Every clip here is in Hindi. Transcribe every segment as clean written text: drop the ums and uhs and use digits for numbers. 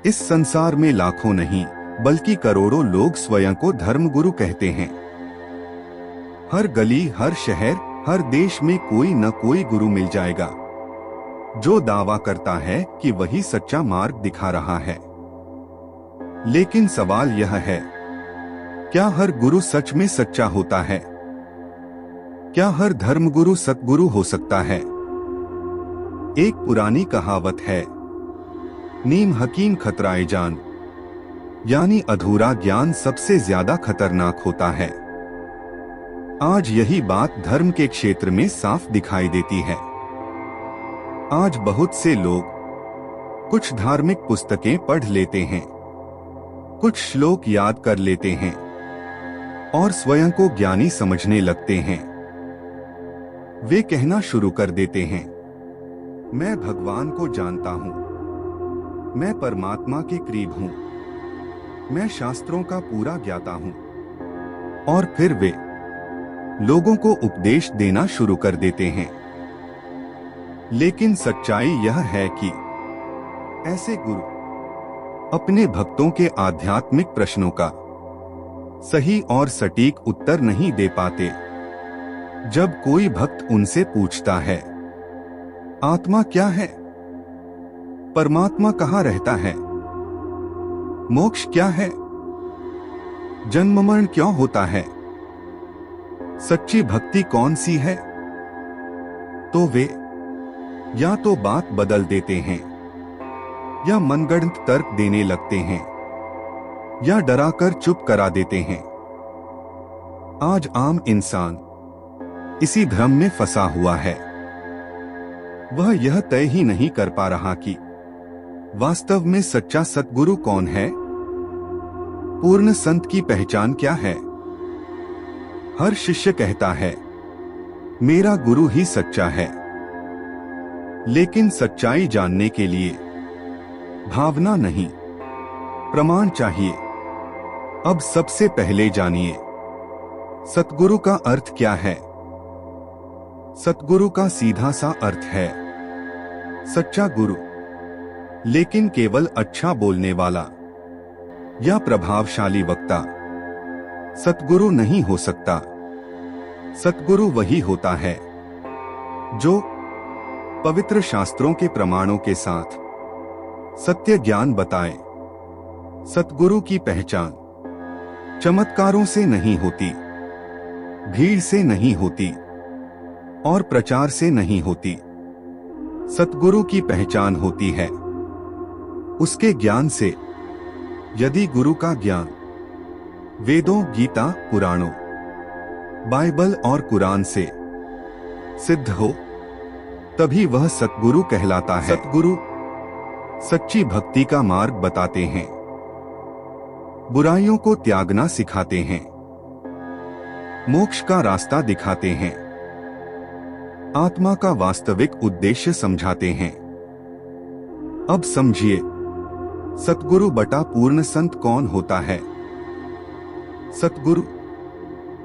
इस संसार में लाखों नहीं बल्कि करोड़ों लोग स्वयं को धर्मगुरु कहते हैं। हर गली, हर शहर, हर देश में कोई न कोई गुरु मिल जाएगा जो दावा करता है कि वही सच्चा मार्ग दिखा रहा है। लेकिन सवाल यह है, क्या हर गुरु सच में सच्चा होता है? क्या हर धर्मगुरु सतगुरु हो सकता है? एक पुरानी कहावत है, नीम हकीम खतराए जान, यानी अधूरा ज्ञान सबसे ज्यादा खतरनाक होता है। आज यही बात धर्म के क्षेत्र में साफ दिखाई देती है। आज बहुत से लोग कुछ धार्मिक पुस्तकें पढ़ लेते हैं, कुछ श्लोक याद कर लेते हैं और स्वयं को ज्ञानी समझने लगते हैं। वे कहना शुरू कर देते हैं, मैं भगवान को जानता हूं, मैं परमात्मा के करीब हूं, मैं शास्त्रों का पूरा ज्ञाता हूं। और फिर वे लोगों को उपदेश देना शुरू कर देते हैं। लेकिन सच्चाई यह है कि ऐसे गुरु अपने भक्तों के आध्यात्मिक प्रश्नों का सही और सटीक उत्तर नहीं दे पाते। जब कोई भक्त उनसे पूछता है, आत्मा क्या है? परमात्मा कहाँ रहता है? मोक्ष क्या है? जन्म मरण क्यों होता है? सच्ची भक्ति कौन सी है? तो वे या तो बात बदल देते हैं या मनगढ़ंत तर्क देने लगते हैं या डराकर चुप करा देते हैं। आज आम इंसान इसी भ्रम में फंसा हुआ है। वह यह तय ही नहीं कर पा रहा कि वास्तव में सच्चा सतगुरु कौन है। पूर्ण संत की पहचान क्या है? हर शिष्य कहता है, मेरा गुरु ही सच्चा है। लेकिन सच्चाई जानने के लिए भावना नहीं, प्रमाण चाहिए। अब सबसे पहले जानिए, सतगुरु का अर्थ क्या है? सतगुरु का सीधा सा अर्थ है सच्चा गुरु, लेकिन केवल अच्छा बोलने वाला या प्रभावशाली वक्ता सतगुरु नहीं हो सकता। सतगुरु वही होता है जो पवित्र शास्त्रों के प्रमाणों के साथ सत्य ज्ञान बताए। सतगुरु की पहचान चमत्कारों से नहीं होती, भीड़ से नहीं होती और प्रचार से नहीं होती। सतगुरु की पहचान होती है उसके ज्ञान से। यदि गुरु का ज्ञान वेदों, गीता, पुराणों, बाइबल और कुरान से सिद्ध हो, तभी वह सतगुरु कहलाता है। सतगुरु सच्ची भक्ति का मार्ग बताते हैं, बुराइयों को त्यागना सिखाते हैं, मोक्ष का रास्ता दिखाते हैं, आत्मा का वास्तविक उद्देश्य समझाते हैं। अब समझिए, सतगुरु बटा पूर्ण संत कौन होता है? सतगुरु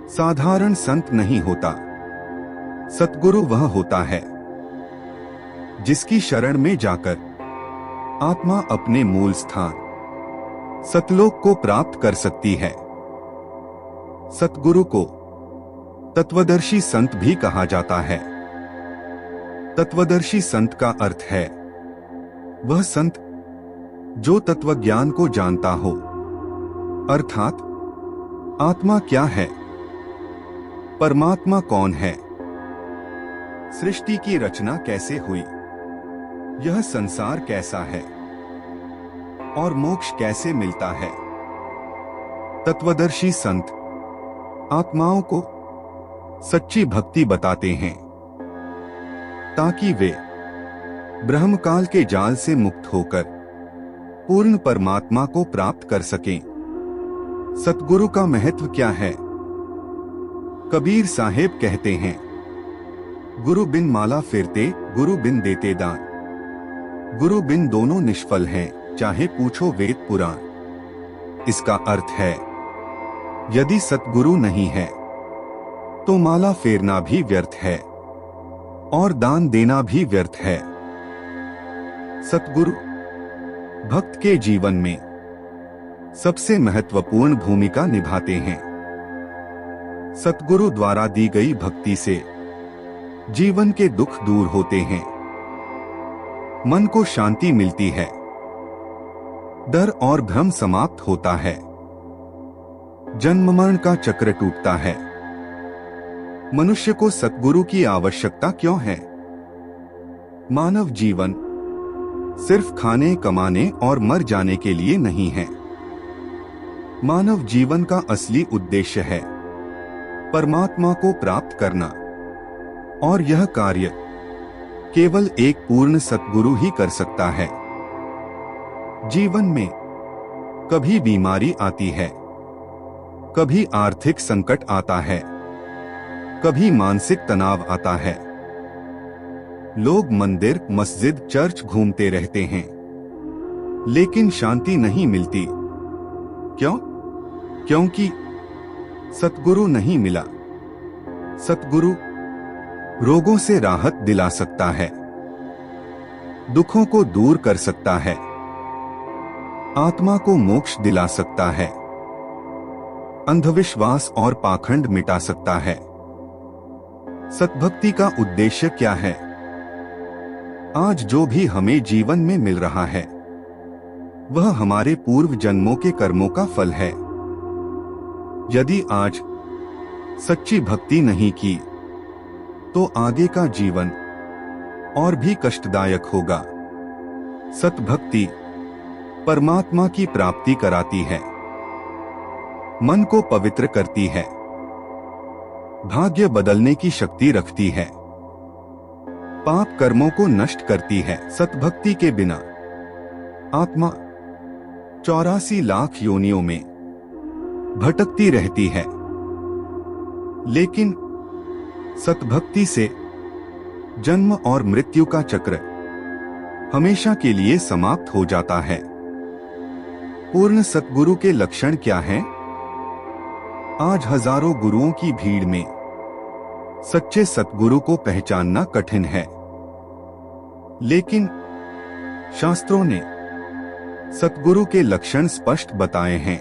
साधारण संत नहीं होता। सतगुरु वह होता है जिसकी शरण में जाकर आत्मा अपने मूल स्थान सतलोक को प्राप्त कर सकती है। सतगुरु को तत्वदर्शी संत भी कहा जाता है। तत्वदर्शी संत का अर्थ है वह संत जो तत्वज्ञान को जानता हो, अर्थात आत्मा क्या है, परमात्मा कौन है, सृष्टि की रचना कैसे हुई, यह संसार कैसा है और मोक्ष कैसे मिलता है। तत्वदर्शी संत आत्माओं को सच्ची भक्ति बताते हैं ताकि वे ब्रह्मकाल के जाल से मुक्त होकर पूर्ण परमात्मा को प्राप्त कर सकें। सतगुरु का महत्व क्या है? कबीर साहेब कहते हैं, गुरु बिन माला फिरते, गुरु बिन देते दान, गुरु बिन दोनों निष्फल हैं, चाहे पूछो वेद पुराण। इसका अर्थ है, यदि सतगुरु नहीं है तो माला फेरना भी व्यर्थ है और दान देना भी व्यर्थ है। सतगुरु भक्त के जीवन में सबसे महत्वपूर्ण भूमिका निभाते हैं। सतगुरु द्वारा दी गई भक्ति से जीवन के दुख दूर होते हैं, मन को शांति मिलती है, डर और भ्रम समाप्त होता है, जन्म मरण का चक्र टूटता है। मनुष्य को सतगुरु की आवश्यकता क्यों है? मानव जीवन सिर्फ खाने, कमाने और मर जाने के लिए नहीं है। मानव जीवन का असली उद्देश्य है परमात्मा को प्राप्त करना, और यह कार्य केवल एक पूर्ण सतगुरु ही कर सकता है। जीवन में कभी बीमारी आती है, कभी आर्थिक संकट आता है, कभी मानसिक तनाव आता है। लोग मंदिर, मस्जिद, चर्च घूमते रहते हैं, लेकिन शांति नहीं मिलती। क्यों? क्योंकि सतगुरु नहीं मिला। सतगुरु रोगों से राहत दिला सकता है, दुखों को दूर कर सकता है, आत्मा को मोक्ष दिला सकता है, अंधविश्वास और पाखंड मिटा सकता है। सतभक्ति का उद्देश्य क्या है? आज जो भी हमें जीवन में मिल रहा है वह हमारे पूर्व जन्मों के कर्मों का फल है। यदि आज सच्ची भक्ति नहीं की तो आगे का जीवन और भी कष्टदायक होगा। सतभक्ति परमात्मा की प्राप्ति कराती है, मन को पवित्र करती है, भाग्य बदलने की शक्ति रखती है, पाप कर्मों को नष्ट करती है। सतभक्ति के बिना आत्मा 84 लाख योनियों में भटकती रहती है, लेकिन सतभक्ति से जन्म और मृत्यु का चक्र हमेशा के लिए समाप्त हो जाता है। पूर्ण सतगुरु के लक्षण क्या हैं? आज हजारों गुरुओं की भीड़ में सच्चे सतगुरु को पहचानना कठिन है, लेकिन शास्त्रों ने सतगुरु के लक्षण स्पष्ट बताए हैं।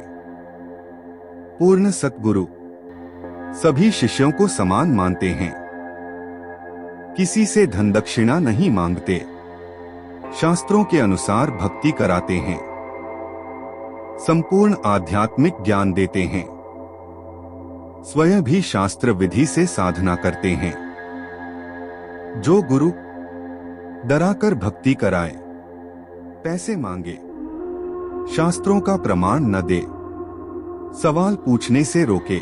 पूर्ण सतगुरु सभी शिष्यों को समान मानते हैं, किसी से धन दक्षिणा नहीं मांगते, शास्त्रों के अनुसार भक्ति कराते हैं, संपूर्ण आध्यात्मिक ज्ञान देते हैं, स्वयं भी शास्त्र विधि से साधना करते हैं। जो गुरु डराकर भक्ति कराए, पैसे मांगे, शास्त्रों का प्रमाण न दे, सवाल पूछने से रोके,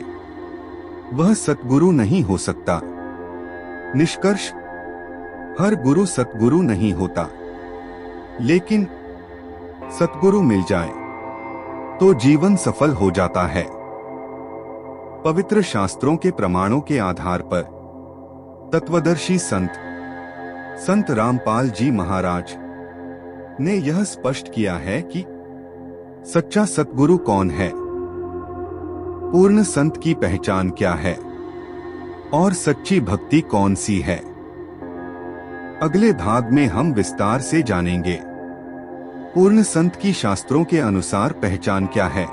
वह सतगुरु नहीं हो सकता। निष्कर्ष, हर गुरु सतगुरु नहीं होता, लेकिन सतगुरु मिल जाए तो जीवन सफल हो जाता है। पवित्र शास्त्रों के प्रमाणों के आधार पर तत्वदर्शी संत रामपाल जी महाराज ने यह स्पष्ट किया है कि सच्चा सतगुरु कौन है, पूर्ण संत की पहचान क्या है और सच्ची भक्ति कौन सी है। अगले भाग में हम विस्तार से जानेंगे पूर्ण संत की शास्त्रों के अनुसार पहचान क्या है।